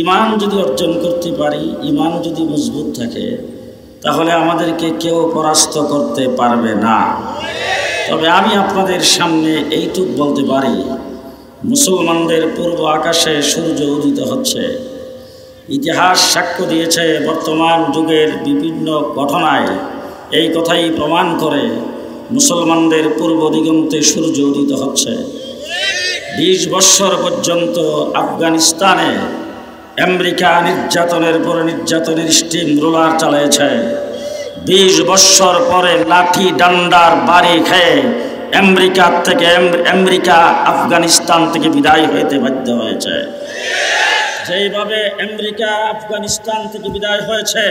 ঈমান যদি অর্জন করতে পারি, ঈমান যদি মজবুত থাকে, তাহলে আমাদেরকে কেউ পরাস্ত করতে পারবে না। তবে আমি আপনাদের সামনে এইটুক বলতে পারি, মুসলমানদের পূর্ব আকাশে সূর্য উদিত হচ্ছে। ইতিহাস সাক্ষ্য দিয়েছে, বর্তমান যুগের বিভিন্ন ঘটনায় এই কথাই প্রমাণ করে মুসলমানদের পূর্ব দিগন্তে সূর্য উদিত হচ্ছে। 20 বৎসর পর্যন্ত আফগানিস্তানে আমেরিকা নির্যাতনের পর নির্যাতনের স্টিম রোলার চালিয়েছে। 20 বৎসর পরে লাঠি ডান্ডার বাড়ি খেয়ে আমেরিকা আফগানিস্তান থেকে বিদায় হইতে বাধ্য হয়েছে। যেইভাবে আমেরিকা আফগানিস্তান থেকে বিদায় হয়েছে,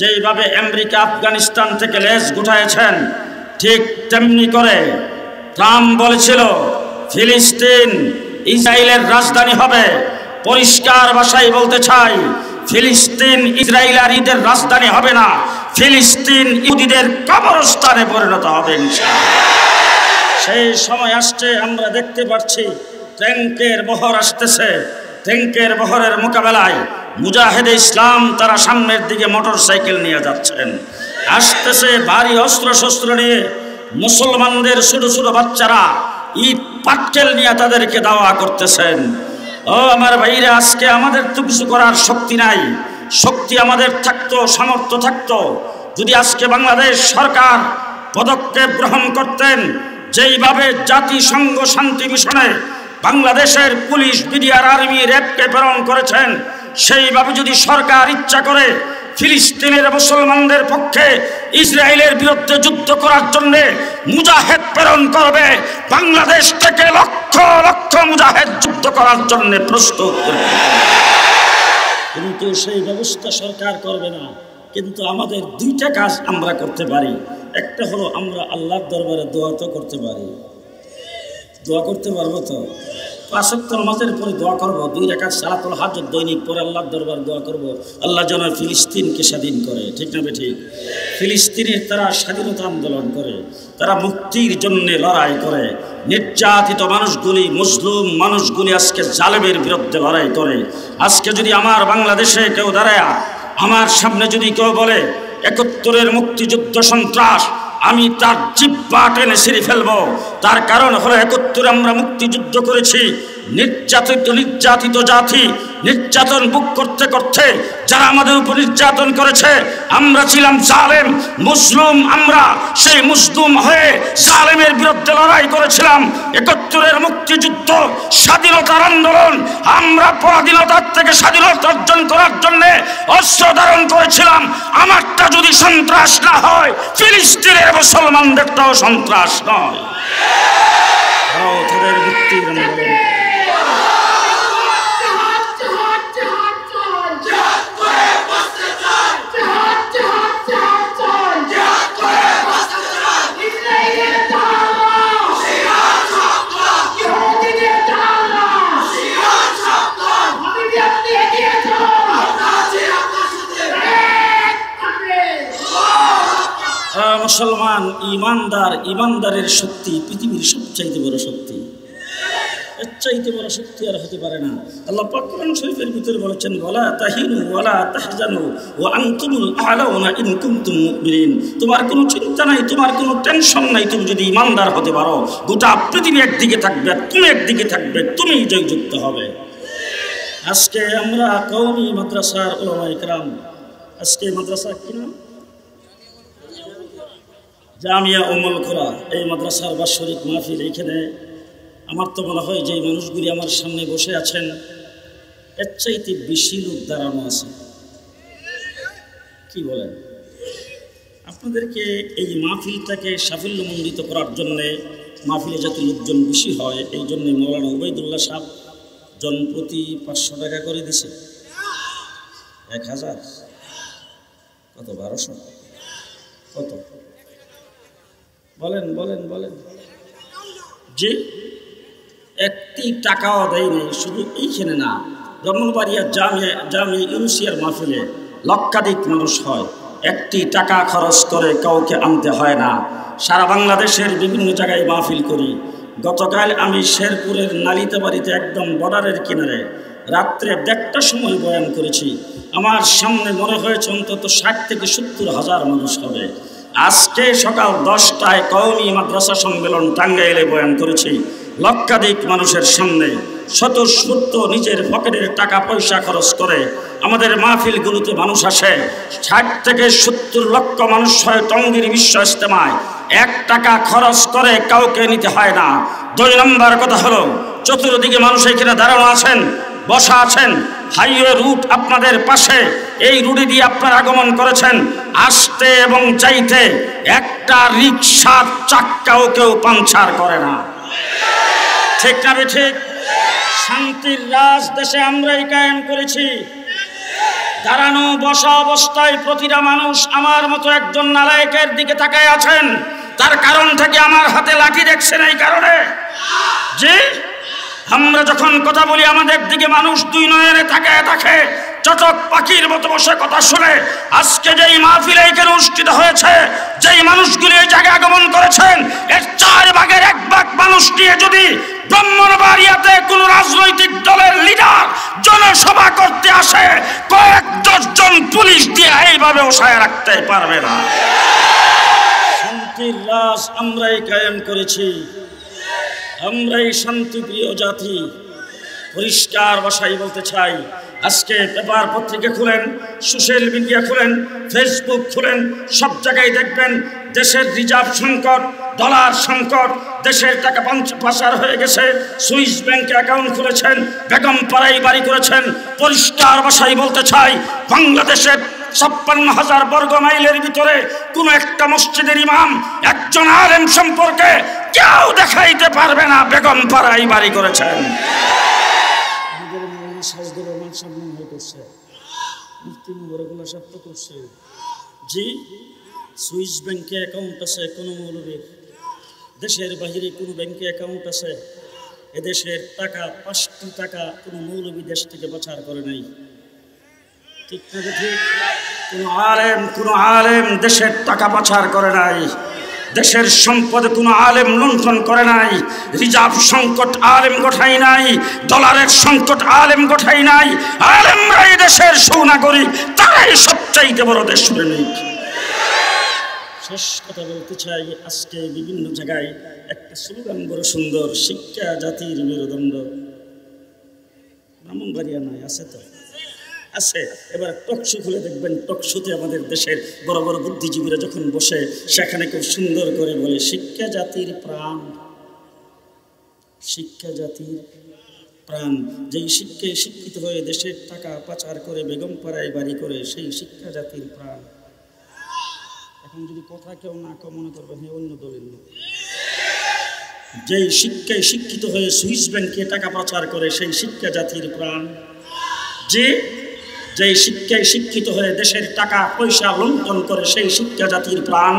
যেইভাবে আমেরিকা আফগানিস্তান থেকে লেজ গুটাইছেন, ঠিক তেমনি করে ট্রাম্প বলেছিল ফিলিস্তিন ইসরায়েলের রাজধানী হবে। পরিষ্কার ভাষায় বলতে চাই, ফিলিস্তিন ইসরায়েল আর ঈদের রাজধানী হবে না, ফিলিস্তিন ইহুদিদের কবরস্থানে পরিণত হবে ইনশাআল্লাহ। সেই সময় আসছে, আমরা দেখতে পাচ্ছি ট্যাঙ্কের বহর আসতেছে। ট্যাঙ্কের বহরের মোকাবেলায় মুজাহিদে ইসলাম তারা সামনের দিকে মোটর সাইকেল নিয়ে যাচ্ছেন। আসতেছে ভারী অস্ত্র শস্ত্র নিয়ে, মুসলমানদের ছোট ছোট বাচ্চারা ইট পাটকেল নিয়ে তাদেরকে দাওয়া করতেছেন। ও আমার ভাইরা, আজকে আমাদের তো কিছু করার শক্তি নাই। শক্তি আমাদের থাকতো, সামর্থ্য থাকতো, যদি আজকে বাংলাদেশ সরকার পদক্ষেপ গ্রহণ করতেন, যেইভাবে জাতিসংঘ শান্তি মিশনে বাংলাদেশের পুলিশ, বিডিআর, আর্মি, র্যাবকে প্রেরণ করেছেন, সেইভাবে যদি সরকার ইচ্ছা করে ফিলিস্তিনের মুসলমানদের পক্ষে ইসরায়েলের বিরুদ্ধে যুদ্ধ করার জন্য মুজাহিদ প্রেরণ করবে, বাংলাদেশ থেকে লক্ষ লক্ষ মুজাহিদ যুদ্ধ করার জন্য প্রস্তুত করবে। কিন্তু সেই ব্যবস্থা সরকার করবে না। কিন্তু আমাদের দুইটা কাজ আমরা করতে পারি। একটা হলো আমরা আল্লাহর দরবারে দোয়া তো করতে পারি। দোয়া করতে পারবো তো? 5 ওয়াক্ত নামাজের পরে দোয়া করবো, 2 রাকাত সালাতুল হাজত দৈনিক পরে আল্লাহর দরবার দোয়া করবো, আল্লাহ যেন ফিলিস্তিনকে স্বাধীন করে। ঠিক না ঠিক? ফিলিস্তিনের তারা স্বাধীনতা আন্দোলন করে, তারা মুক্তির জন্য লড়াই করে। নির্যাতিত মানুষগুলি, মুসলিম মানুষগুলি আজকে জালেমের বিরুদ্ধে লড়াই করে। আজকে যদি আমার বাংলাদেশে কেউ দাঁড়ায়, আমার সামনে যদি কেউ বলে 71-এর মুক্তিযুদ্ধ সন্ত্রাস, আমি তার জিহ্বা টেনে ছিঁড়ে ফেলবো। তার কারণ হলো 71-এ আমরা মুক্তিযুদ্ধ করেছি। নির্যাতিত জাতি নির্যাতন বুক করতে করতে যারা আমাদের উপর নির্যাতন করেছে, আমরা ছিলাম জালেম মুসলিম, আমরা সেই মুসলিম হয়ে জালেমের বিরুদ্ধে লড়াই করেছিলাম। 71-এর মুক্তিযুদ্ধ স্বাধীনতার আন্দোলন, আমরা পরাধীনতার থেকে স্বাধীনতা অর্জন করার জন্য অস্ত্র ধারণ করেছিলাম। আমারটা যদি সন্ত্রাস না হয়, ফিলিস্তিনের মুসলমানদেরটাও সন্ত্রাস নয়। তাদের মুক্তির আন্দোলন। মুসলমান ইমানদার, ইমানদারের শক্তি পৃথিবীর সবচাইতে বড় শক্তি। এর চাইতে বড় শক্তি আর হতে পারে না। আল্লাহ পাক কোরআন শরীফের ভিতরে বলেছেন, ওয়ালা তাহিনু ওয়ালা তাহজানু ওয়া আনতুমুল আ'লাউনা ইন কুনতুম মুমিনিন। তোমার কোনো চিন্তা নাই, তোমার কোনো টেনশন নাই, তুমি যদি ইমানদার হতে পারো। গোটা পৃথিবী একদিকে থাকবে, তুমি একদিকে থাকবে, তুমি জয়যুক্ত হবে। আজকে আমরা কওমি মাদ্রাসার উলামায়ে কেরাম, আজকে মাদ্রাসা কি নাম? জামিয়া উম্মুল কুরা, এই মাদ্রাসার বাৎসরিক মাহফিল। এইখানে আমার তো মনে হয় যে মানুষগুলি আমার সামনে বসে আছেন, এর চাইতে বেশি লোক দাঁড়ানো আছে। কি বলেন? আপনাদেরকে এই মাহফিলটাকে সাফল্যমণ্ডিত করার জন্যে, মাহফিলে যাতে লোকজন বেশি হয়, এই জন্যে মৌলানা উবাইদুল্লাহ সাহেব জনপ্রতি 500 টাকা করে দিছে। 1000 কত? 1200 কত? বলেন বলেন বলেন। জি, একটি টাকাও দেয় নেই। শুধু এইখানে না, ব্রাহ্মণবাড়িয়া জামিয়া ইউনুসিয়ার মাহফিলে লক্ষাধিক মানুষ হয়, একটি টাকা খরচ করে কাউকে আনতে হয় না। সারা বাংলাদেশের বিভিন্ন জায়গায় মাহফিল করি। গতকাল আমি শেরপুরের নালিতাবাড়িতে, একদম বর্ডারের কিনারে রাত্রে 1:30টার সময় বয়ান করেছি। আমার সামনে মনে হয়েছে অন্তত 60 থেকে 70 হাজার মানুষ হবে। আজকে সকাল 10টায় কওমি মাদ্রাসা সম্মেলন টাঙ্গাইলে বয়ান করেছি, লক্ষাধিক মানুষের সামনে স্বতঃস্ফূর্ত নিজের পকেটের টাকা পয়সা খরচ করে আমাদের মাহফিলগুলোতে মানুষ আসে। 60 থেকে 70 লক্ষ মানুষ হয় টঙ্গীর বিশ্ব ইজতেমায়। 1 টাকা খরচ করে কাউকে নিতে হয় না। 2 নম্বর কথা হলো, চতুর্দিকে মানুষ এখানে দাঁড়ানো আছেন, বসা আছেন, হাইওয়ে রুট আপনাদের পাশে, এই রুটে দিয়ে আপনারা আগমন করেছেন। আসতে এবং যাইতে একটা রিকশার চাক্কাও কেউ পাংচার করে না। ঠিক না ঠিক? শান্তির রাজ দেশে আমরাই কায়েম করেছি। দাঁড়ানো বসা অবস্থায় প্রতিটা মানুষ আমার মতো একজন নালায়েকের দিকে তাকায় আছেন। তার কারণ থেকে আমার হাতে লাঠি দেখছেন এই কারণে যে আমরা যখন কথা বলি আমাদের দিকে মানুষ 2 নয়নে তাকায় থাকে, চটক পাখির মতো বসে কথা শুনে। আজকে যেই মাহফিল এইখানে অনুষ্ঠিত হয়েছে, যেই মানুষগুলি এই জায়গায় আগমন করেছেন, এর 4 ভাগের 1 ভাগ মানুষ নিয়ে যদি ব্রাহ্মণবাড়িয়াতে কোন রাজনৈতিক দলের লিডার জনসভা করতে আসে, কয়েক ডজন পুলিশ দিয়ে এইভাবে বসায় রাখতে পারবে না। শান্তির রাজ আমরাই কায়েম করেছি। আমরাই শান্তিপ্রিয় জাতি। পরিষ্কার ভাষায় বলতে চাই, আজকে পেপার পত্রিকা খুলেন, সোশ্যাল মিডিয়া খুলেন, ফেসবুক খুলেন, সব জায়গায় দেখবেন দেশের রিজার্ভ সংকট, ডলার সংকট, দেশের টাকা পাচার হয়ে গেছে। সুইস ব্যাংকে অ্যাকাউন্ট খুলেছেন, বেগম পাড়ায় বাড়ি করেছেন। পরিষ্কার ভাষায় বলতে চাই, বাংলাদেশের 56,000 বর্গ মাইলের ভিতরে কোন একটা মসজিদের ইমাম একজন আলেম সম্পর্কে কেউ দেখাইতে পারবে না বেগম পাড়ায় বাড়ি করেছেন। জি, সুইস ব্যাংকে অ্যাকাউন্ট আছে কোন মৌলবীর, দেশের বাহিরে কোন ব্যাংকে অ্যাকাউন্ট আছে। এদেশের টাকা 5টি টাকা কোন মৌলবী দেশ থেকে পাচার করে নাই। ঠিক না ঠিক? কোন আলেম দেশের টাকা পাচার করে নাই। দেশের সম্পদে কোনো আলেম লুণ্ঠন করে নাই। রিজার্ভ সংকট আলেম গোঠাই নাই, ডলারের সংকট আলেম গোঠাই নাই। আলেমরাই দেশের সুনাগরিক, তারাই সবচাইতে বড় দেশপ্রেমিক। শেষ কথা বলতে চাই, আজকে বিভিন্ন জায়গায় একটা স্লোগান বড় সুন্দর, শিক্ষা জাতির মেরুদণ্ড। ব্রাহ্মণবাড়িয়া নাই, আছে তো আছে। এবার টকশো খুলে দেখবেন, টকশোতে আমাদের দেশের বড় বড় বুদ্ধিজীবীরা যখন বসে, সেখানে খুব সুন্দর করে বলে শিক্ষা জাতির প্রাণ। শিক্ষা জাতির প্রাণ। যেই শিক্ষায় শিক্ষিত হয়ে দেশের টাকা পাচার করে বেগম পাড়ায় বাড়ি করে, সেই শিক্ষা জাতির প্রাণ। এখন যদি কথা কেউ না কেউ মনে করবেন অন্য দলের লোক। যেই শিক্ষায় শিক্ষিত হয়ে সুইস ব্যাংকে টাকা পাচার করে, সেই শিক্ষা জাতির প্রাণ। যেই শিক্ষায় শিক্ষিত হয়ে দেশের টাকা পয়সা লুণ্ঠন করে, সেই শিক্ষা জাতির প্রাণ।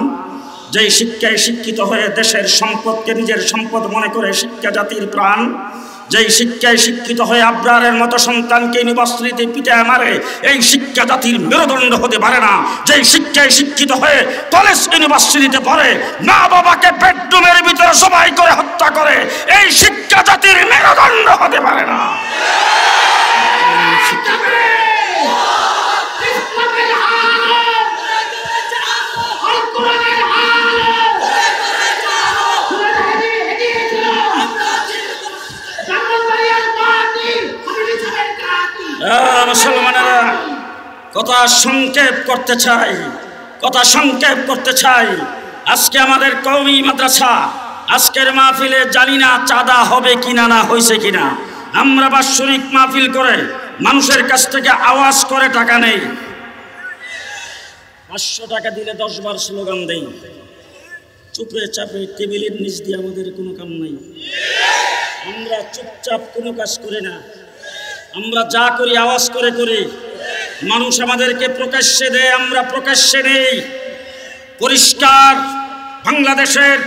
যেই শিক্ষায় শিক্ষিত হয়ে দেশের সম্পদকে নিজের সম্পদ মনে করে, শিক্ষা জাতির প্রাণ। যেই শিক্ষায় শিক্ষিত হয়ে আব্রারের মতো সন্তানকে ইউনিভার্সিটিতে পিটায় মারে, এই শিক্ষা জাতির মেরুদণ্ড হতে পারে না। যেই শিক্ষায় শিক্ষিত হয়ে কলেজ ইউনিভার্সিটিতে পড়ে, মা বাবাকে বেডরুমের ভিতরে সবাই করে হত্যা করে, এই শিক্ষা জাতির মেরুদণ্ড হতে পারে না। মুসলমানেরা, কথা সংক্ষেপ করতে চাই। আজকে আমাদের কওমি মাদ্রাসা, আজকের মাহফিলে জানি না চাঁদা হবে কিনা, না হয়েছে কিনা। আমরা বাৎসরিক মাহফিল করে মানুষের কাছ থেকে আওয়াজ করে টাকা নেই। 500 টাকা দিলে 10 বার স্লোগান দেই। চুপে চাপে টেবিলের নিচ দিয়ে আমাদের কোনো কাম নাই। আমরা চুপচাপ কোনো কাজ করি না। আমরা যা করি আওয়াজ করে করি। মানুষ আমাদেরকে প্রকাশ্যে দেয়, আমরা প্রকাশ্যে নেই। পরিষ্কার, বাংলাদেশের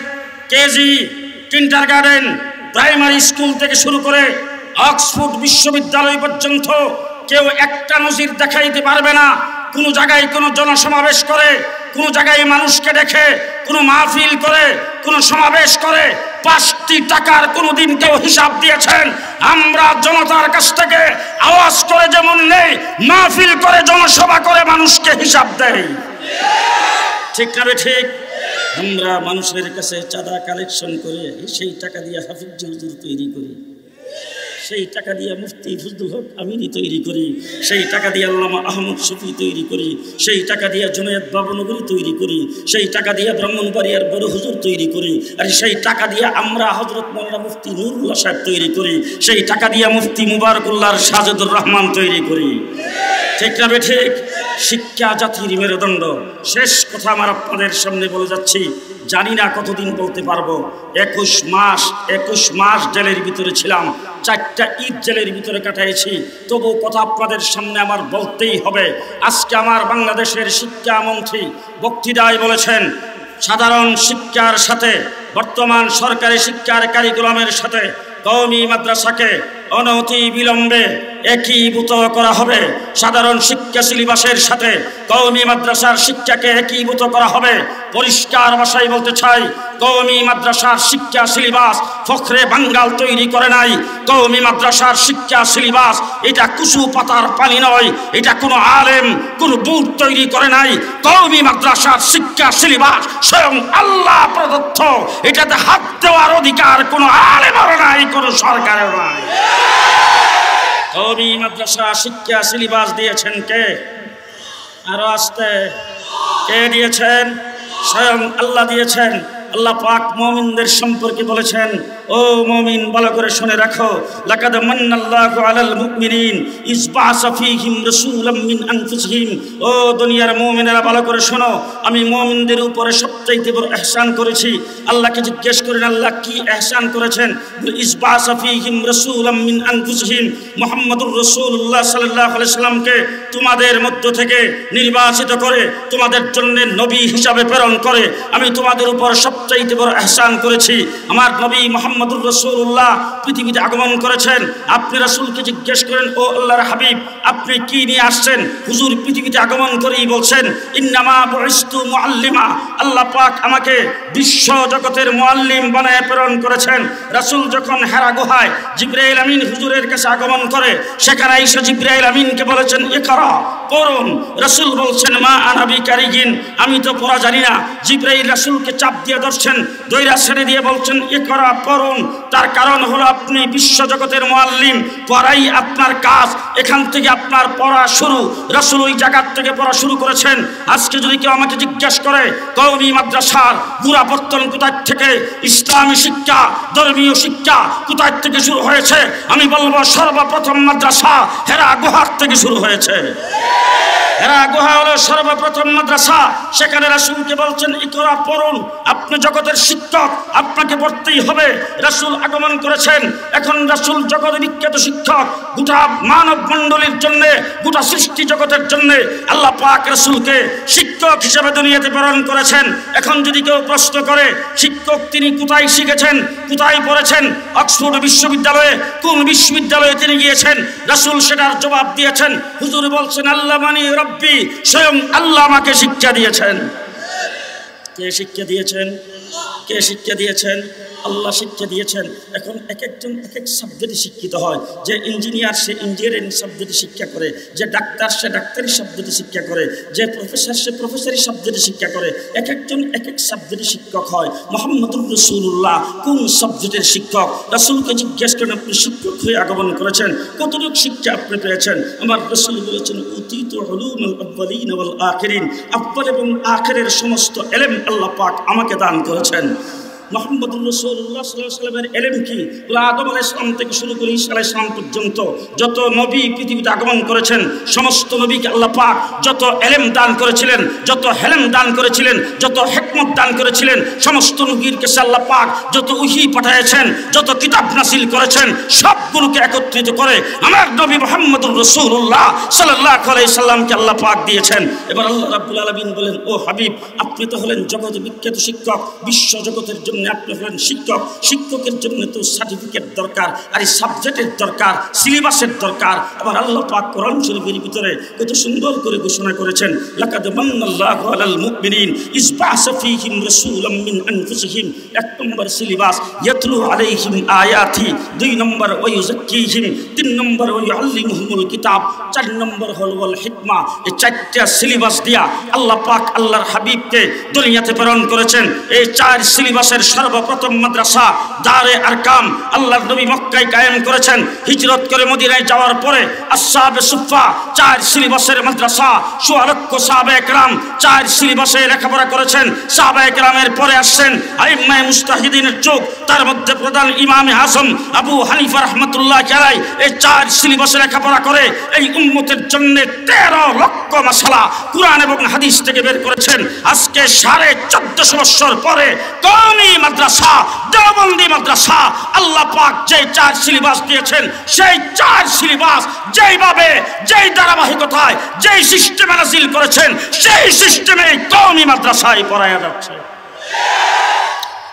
কেজি, কিন্ডারগার্টেন, প্রাইমারি স্কুল থেকে শুরু করে অক্সফোর্ড বিশ্ববিদ্যালয় পর্যন্ত কেউ একটা নজির দেখাইতে পারবে না কোনো জায়গায় কোনো জনসমাবেশ করে, কোনো জায়গায় মানুষকে দেখে, কোনো মাহফিল করে, কোনো সমাবেশ করে 5টি টাকার কোনোদিন কেউ হিসাব দিয়েছেন? আমরা জনতার কাছ থেকে আওয়াজ করে যেমন নেই, মাহফিল করে জনসভা করে মানুষকে হিসাব দেয়। ঠিক না ঠিক? আমরা মানুষের কাছে চাঁদা কালেকশন করে সেই টাকা দিয়ে হাফিজ হুজুর তৈরি করি, সেই টাকা দিয়ে মুফতি ফজলুল হক আমিনী তৈরি করি, সেই টাকা দিয়ে আল্লামা আহমদ শফি তৈরি করি, সেই টাকা দিয়ে জুনায়েদ বাবনগরী তৈরি করি, সেই টাকা দিয়ে ব্রাহ্মণবাড়িয়ার বড় হুজুর তৈরি করি, আর সেই টাকা দিয়ে আমরা হযরত মাওলানা মুফতি নুরুল্লাহ সাহেব তৈরি করি, সেই টাকা দিয়ে মুফতি মুবারকুল্লাহর সাজেদুর রহমান তৈরি করি। ঠিক না ঠিক? শিক্ষা জাতির মেরুদণ্ড। শেষ কথা আমার আপনাদের সামনে বলে যাচ্ছি, জানি না কতদিন বলতে পারবো। 21 মাস জেলের ভিতরে ছিলাম, 4টা ঈদ জেলের ভিতরে কাটাইছি, তবু কথা আপনাদের সামনে আমার বলতেই হবে। আজকে আমার বাংলাদেশের শিক্ষামন্ত্রী বক্তৃতায় বলেছেন, সাধারণ শিক্ষার সাথে বর্তমান সরকারি শিক্ষার কারিকুলামের সাথে কওমি মাদ্রাসাকে অনতি বিলম্বে একীভূত করা হবে। সাধারণ শিক্ষা সিলেবাসের সাথে কওমি মাদ্রাসার শিক্ষাকে একীভূত করা হবে। পরিষ্কার ভাষায় বলতে চাই, কওমি মাদ্রাসার শিক্ষা সিলেবাস ফখরে বাঙ্গাল তৈরি করে নাই। কওমি মাদ্রাসার শিক্ষা সিলেবাস এটা কুসু পাতার পানি নয়, এটা কোনো আলেম কোনো বুট তৈরি করে নাই। কওমি মাদ্রাসার শিক্ষা সিলেবাস স্বয়ং আল্লাহ প্রদত্ত, এটাতে হাত দেওয়ার অধিকার কোনো আলেমের নাই, কোনো সরকারের নাই। কওমি মাদ্রাসা শিক্ষা সিলেবাস দিয়েছেন কে? আরো আসতে কে দিয়েছেন? স্বয়ং আল্লাহ দিয়েছেন। আল্লাহ পাক মুমিনদের সম্পর্কে বলেছেন, ও মুমিন ভালো করে শুনে রাখো, লাকাদ মান্নাল্লাহু আলাল মুমিনিন ইজ বাআসা ফীহিম রাসূলাম মিন আনফুসিহিম। ও দুনিয়ার মুমিনেরা ভালো করে শোনো, আমি মুমিনদের উপরে সবচাইতে বড় ইহসান করেছি। আল্লাহকে জিজ্ঞেস করেন আল্লাহ কি ইহসান করেছেন? ইজ বাআসা ফীহিম রাসূলাম মিন আনফুসিহিম, মুহাম্মাদুর রাসূলুল্লাহ সাল্লাল্লাহু আলাইহি সাল্লামকে তোমাদের মধ্য থেকে নির্বাচিত করে তোমাদের জন্য নবী হিসাবে প্রেরণ করে আমি তোমাদের উপর সবচাইতে বড় ইহসান করেছি। আমার নবী মুহাম্মদুর রাসূলুল্লাহ পৃথিবীতে আগমন করেছেন। আপনি রাসূলকে জিজ্ঞেস করেন, ও আল্লাহর হাবিব আপনি কি নিয়ে আসছেন? হুজুর পৃথিবীতে আগমন করেই বলছেন, ইন্নামা বুইস্তু মুআল্লিমা, আল্লাহ পাক আমাকে বিশ্ব জগতের মুআল্লিম বানায় প্রেরণ করেছেন। রাসূল যখন হেরা গুহায় জিবরাইল আমিন হুজুরের কাছে আগমন করে, সেখানে এসে জিবরাইল আমিনকে বলেছেন, ইকরা, পড়ুন। রাসূল বলছেন, মা আনা বিকারিগিন, আমি তো পড়া জানি না। জিবরাইল রাসূলকে চাপ দিয়ে ধরছেন, দইরা ছেড়ে দিয়ে বলছেন, ইকরা, পড়ুন। তার কারণ হলো আপনি বিশ্ব জগতের মুআল্লিম, পড়াই আপনার কাজ, এখান থেকে আপনার পড়া শুরু। রাসূল ওই জায়গা থেকে পড়া শুরু করেছেন। আজকে যদি কেউ আমাকে জিজ্ঞেস করে কওমি মাদ্রাসার গোড়াপত্তন কোথায় থেকে, ইসলামী শিক্ষা ধর্মীয় শিক্ষা কোথায় থেকে শুরু হয়েছে, আমি বলবো সর্বপ্রথম মাদ্রাসা হেরা গুহার থেকে শুরু হয়েছে। হেরা গুহা হলো সর্বপ্রথম মাদ্রাসা। সেখানে রাসূলকে বলছেন, ইকরা, পড়ুন। আপনি জগতের শিক্ষক, আপনাকে পড়তেই হবে। রাসূল আগমন করেছেন, এখন রাসূল জগতের বিখ্যাত শিক্ষক। গোটা মানব মণ্ডলীর জন্য, গোটা সৃষ্টি জগতের জন্য আল্লাহ পাক রাসূলকে শিক্ষক হিসেবে দুনিয়াতে প্রেরণ করেছেন। এখন যদি কেউ প্রশ্ন করে শিক্ষক তিনি কোথায় শিখেছেন, কোথায় পড়েছেন, অক্সফোর্ড বিশ্ববিদ্যালয়ে, কোন বিশ্ববিদ্যালয়ে তিনি গিয়েছেন, রাসূল সেটার জবাব দিয়েছেন। হুজুর বলছেন, আল্লাহ মানি রব্বি, স্বয়ং আল্লাহ আমাকে শিক্ষা দিয়েছেন। কে শিক্ষা দিয়েছেন? কে শিক্ষা দিয়েছেন? আল্লাহ শিক্ষা দিয়েছেন। এখন এক একজন এক এক সাবজেক্টে শিক্ষিত হয়। যে ইঞ্জিনিয়ার সে ইঞ্জিনিয়ারিং সাবজেক্টে শিক্ষা করে, যে ডাক্তার সে ডাক্তারি সাবজেক্টে শিক্ষা করে, যে প্রফেসর সে প্রফেসরি সাবজেক্টে শিক্ষা করে। এক একজন এক এক সাবজেক্টে শিক্ষক হয়। মুহাম্মদুর রাসূলুল্লাহ কোন সাবজেক্টের শিক্ষক? রাসূলকে জিজ্ঞেস করেন, আপনি শিক্ষক হয়ে আগমন করেছেন, কতটুকু শিক্ষা আপনি পেয়েছেন? আমার রাসূল বলেছেন, উতীতু উলুমুল আউয়ালিন ওয়াল আখিরিন, আউয়াল এবং আখিরের সমস্ত ইলম আল্লাহ পাক আমাকে দান করেছেন। মুহাম্মদুর রাসূলুল্লাহ সাল্লাল্লাহু আলাইহি ওয়াসাল্লামের ইলম কি? আদম আলাইহিস সালাম থেকে শুরু করে ঈসা আলাইহিস সালাম পর্যন্ত যত নবী পৃথিবীতে আগমন করেছেন, সমস্ত নবীকে আল্লাহ পাক যত ইলম দান করেছিলেন, যত হেলম দান করেছিলেন, যত হিকমত দান করেছিলেন, সমস্ত নবীর কাছে আল্লাহ পাক যত ওহী পাঠিয়েছেন, যত কিতাব নাযিল করেছেন, সবগুলোকে একত্রিত করে আমার নবী মুহাম্মদুর রাসূলুল্লাহ সাল্লাল্লাহু আলাইহি সাল্লামকে আল্লাহ পাক দিয়েছেন। এবার আল্লাহ রাব্বুল আলামিন বলেন, ও হাবিব আপনি তো হলেন জগৎ বিখ্যাত শিক্ষক, বিশ্ব জগতের জন্য জন্য আপনি হলেন শিক্ষক, শিক্ষকের জন্য তো সার্টিফিকেট দরকার, আর এই সাবজেক্টের দরকার, সিলেবাসের দরকার। আবার আল্লাহ পাক কোরআন শরীফের ভিতরে কত সুন্দর করে ঘোষণা করেছেন, লাকাদ মান্নাল্লাহু আলাল মুমিনিন ইয বা'আসা ফীহিম রাসূলাম মিন আনফুসিহিম। 1 নম্বর সিলেবাস ইয়াতলু আলাইহিম আয়াতি, 2 নম্বর ওয়া ইউযাক্কিহিম, 3 নম্বর ওয়া ইউআল্লিমুহুমুল কিতাব, 4 নম্বর হল ওয়াল হিকমা। এই 4টা সিলেবাস দিয়া আল্লাহ পাক আল্লাহর হাবিবকে দুনিয়াতে প্রেরণ করেছেন। এই 4 সিলেবাসের সর্বপ্রথম মাদ্রাসা দারে আরকাম আল্লাহর নবী মক্কায় কায়েম করেছেন। হিজরত করে মদিনায় যাওয়ার পরে আসহাবে সুফফা 4 সিলেবাসের মাদ্রাসা, 100 লক্ষ সাহাবায়ে কেরাম 4 সিলেবাসে লেখাপড়া করেছেন। সাহাবায়ে কেরামের পরে আসছেন আইম্মায়ে মুজতাহিদিনের যুগ, তার মধ্যে প্রধান ইমামে আযম আবু হানিফা রাহমাতুল্লাহ আলাইহি এই 4 সিলেবাসে লেখাপড়া করে এই উম্মতের জন্য 13 লক্ষ মাসআলা কুরআন এবং হাদিস থেকে বের করেছেন। আজকে 1450 বছর পরে কওমি মাদ্রাসা, দেওবন্দি মাদ্রাসা, আল্লাহ পাক যে 4 সিলেবাস দিয়েছেন, সেই 4 সিলেবাস যেইভাবে, যেই ধারাবাহিকতায়, যেই সিস্টেমে নাযিল করেছেন, সেই সিস্টেমে কওমি মাদ্রাসায় পড়ায়া যাচ্ছে,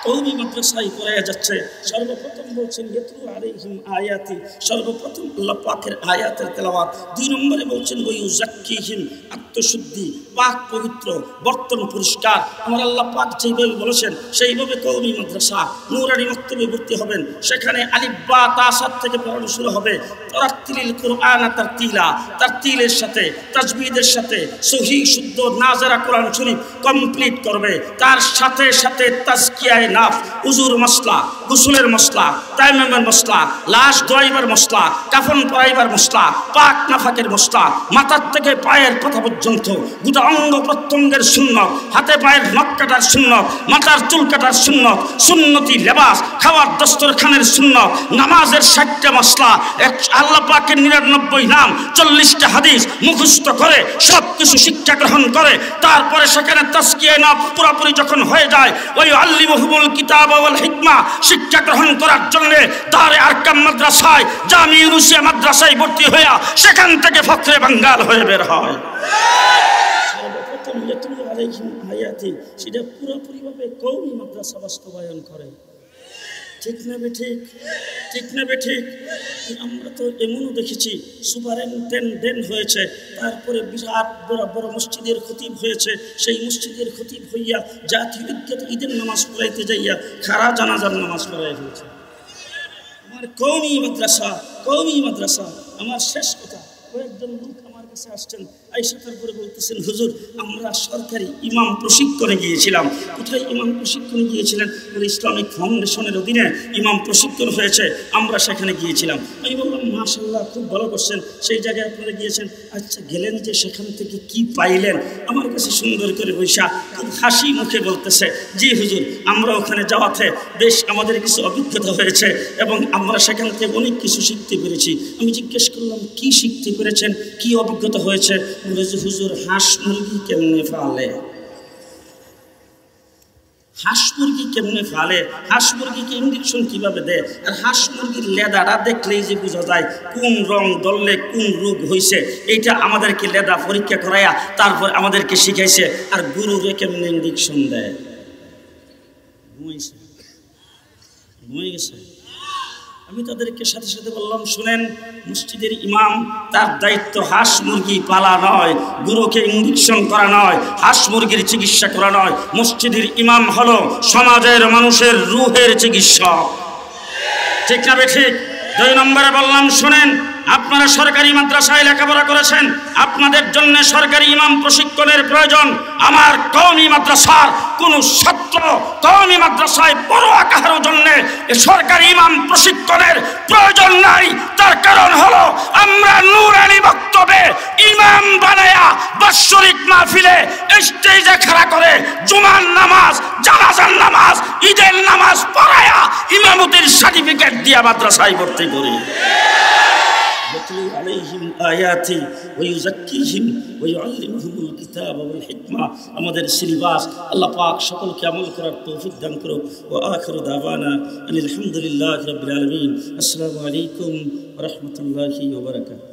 কওমি মাদ্রাসায় পড়ায়া যাচ্ছে। সর্বপ্রথম বলছেন ইয়াতলু আলাইহিম আয়াতি, সর্বপ্রথম আল্লাহ পাকের আয়াতের তেলাওয়াত। 2 নম্বরে বলছেন ওয়া ইউযাক্কিহিম, আত্মশুদ্ধি, পাক পবিত্র, বর্তন পরিষ্কার। আমার আল্লাহ পাক যেইভাবে বলেছেন সেইভাবে কওমি মাদ্রাসা নূরানি মক্তবে ভর্তি হবেন। সেখানে আলিফ বা তা সাত থেকে পড়ানো শুরু হবে। তারাতিলিল কুরআন তারতিলা, তারতিলের সাথে, তাজবিদের সাথে সহিহ শুদ্ধ নাজারা কোরআন শরীফ কমপ্লিট করবে। তার সাথে সাথে তাজকিয়ায়ে নাফস, উজুর মশলা, গোসলের মশলা, তায়াম্মুমের মশলা, লাশ ধোয়াইবার মশলা, কাফন পরাইবার মশলা, পাক নাফাকের মশলা, মাথার থেকে পায়ের পাতা পর্যন্ত গোটা অঙ্গ প্রত্যঙ্গের সুন্নত, হাতে পায়ের নখ কাটার সুন্নত, মাথার চুল কাটার সুন্নত, সুন্নতি লেবাস, খাওয়ার দস্তরখানের সুন্নত, নামাজের 60টা মশলা, আল্লাহ পাকের 99 নাম, 40টা হাদিস মুখস্থ করে সব কিছু শিক্ষা গ্রহণ করে তারপরে সেখানে তাজকিয়া নাফস পুরোপুরি যখন হয়ে যায়, ওই আল্লিমুহুমুল কিতাব ওয়াল হিকমা শিক্ষা গ্রহণ করার জন্য দারে আরকাম মাদ্রাসায়, জামি ইউনুসিয়া মাদ্রাসায় ভর্তি হইয়া সেখান থেকে ফখরে বাঙ্গাল হয়ে বের হয়। সর্বপ্রথম ইয়াতলু আলাইহিম আয়াতি, সেটা পুরোপুরিভাবে কওমি মাদ্রাসা বাস্তবায়ন করে। ঠিক না বেঠিক? ঠিক না বেঠিক? আমরা তো এমনও দেখেছি সুপারিনটেনডেন্ট হয়েছে, তারপরে বিরাট বড় বড় মসজিদের খতিব হয়েছে, সেই মসজিদের খতিব হইয়া জাতীয় ঈদের নামাজ পড়াইতে যাইয়া খারা জানাজার নামাজ পড়াই হয়েছে। আমার কওমি মাদ্রাসা, কওমি মাদ্রাসা। আমার শেষ কথা, কয়েকজন লোক আমার কাছে আসছেন, আইসা তারপরে বলতেছেন হুজুর আমরা সরকারি ইমাম প্রশিক্ষণে গিয়েছিলাম। কোথায় ইমাম প্রশিক্ষণে গিয়েছিলেন? ইসলামিক ফাউন্ডেশনের অধীনে ইমাম প্রশিক্ষণ হয়েছে, আমরা সেখানে গিয়েছিলাম। আমি বললাম মাশাআল্লাহ, খুব ভালো করছেন, সেই জায়গায় আপনারা গিয়েছেন। আচ্ছা গেলেন যে সেখান থেকে কি পাইলেন? আমার কাছে সুন্দর করে বৈশা খুব হাসি মুখে বলতেছে, জি হুজুর আমরা ওখানে যাওয়াতে বেশ আমাদের কিছু অভিজ্ঞতা হয়েছে এবং আমরা সেখান থেকে অনেক কিছু শিখতে পেরেছি। আমি জিজ্ঞেস করলাম কি শিখতে পেরেছেন, কি অভিজ্ঞতা হয়েছে? বলে যে হুজুর হাঁস মুরগি কেমনে ফালে, হাঁস মুরগি কেমনে ফালে, হাঁস মুরগিকে ইঞ্জেকশন কিভাবে দেয়, আর হাঁস মুরগির লেদাটা দেখলেই যে বোঝা যায় কোন রং ধরলে কোন রোগ হয়েছে, এইটা আমাদেরকে লেদা পরীক্ষা করাইয়া তারপর আমাদেরকে শিখাইছে। আর গরুরে কেমনে ইঞ্জেকশন দেয়। ঘুমাইছে, ঘুমিয়ে গেছে। আমি তাদেরকে সাথে সাথে বললাম শুনেন, মসজিদের ইমাম তার দায়িত্ব হাঁস মুরগি পালা নয়, গরুকে ইঞ্জেকশন করা নয়, হাঁস মুরগির চিকিৎসা করা নয়। মসজিদের ইমাম হলো সমাজের মানুষের রুহের চিকিৎসক। ঠিক না ঠিক? 2 নম্বরে বললাম শুনেন, আপনারা সরকারি মাদ্রাসায় লেখাপড়া করেছেন, আপনাদের জন্য সরকারি ইমাম প্রশিক্ষণের প্রয়োজন। আমার কওমি মাদ্রাসার কোন ছাত্র কওমি মাদ্রাসায় পড়ুয়া কারোর জন্য সরকারি ইমাম প্রশিক্ষণের প্রয়োজন নাই। তার কারণ হলো আমরা নূরানি বক্তব্যে ইমাম বানায়া বাৎসরিক মাহফিলে স্টেজে খাড়া করে জুমার নামাজ, জানাজার নামাজ, ঈদের নামাজ পড়ায়া ইমামতির সার্টিফিকেট দিয়া মাদ্রাসায় ভর্তি করি। يتلو عليهم آياتي ويزكيهم ويعلمهم الكتاب والحكمة। আমাদের সিলেবাস আল্লাহ পাক সকলকে আমল করার তৌফিক দান করুন। ওয়া আখিরু দাওয়ানা আলহামদুলিল্লাহি রাব্বিল আলামিন। আসসালামু আলাইকুম ওয়া রাহমাতুল্লাহি ওয়া বারাকাতুহু।